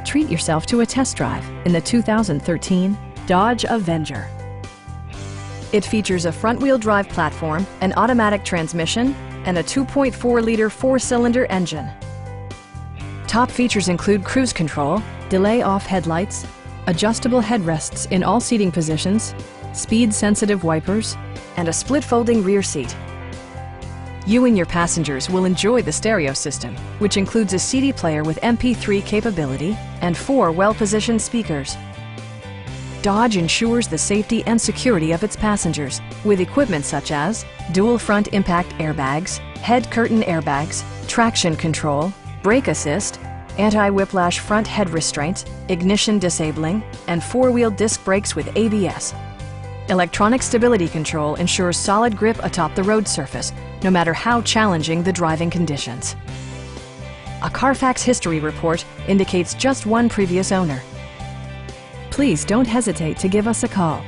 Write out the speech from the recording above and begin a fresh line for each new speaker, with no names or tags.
treat yourself to a test drive in the 2013 Dodge Avenger. It features a front-wheel drive platform, an automatic transmission, and a 2.4-liter four-cylinder engine. Top features include cruise control, delay-off headlights, adjustable headrests in all seating positions, speed-sensitive wipers, and a split-folding rear seat. You and your passengers will enjoy the stereo system, which includes a CD player with MP3 capability and 4 well-positioned speakers. Dodge ensures the safety and security of its passengers with equipment such as dual front impact airbags, head curtain airbags, traction control, brake assist, anti-whiplash front head restraints, ignition disabling, and 4-wheel disc brakes with ABS. Electronic stability control ensures solid grip atop the road surface, no matter how challenging the driving conditions. A Carfax history report indicates just one previous owner. Please don't hesitate to give us a call.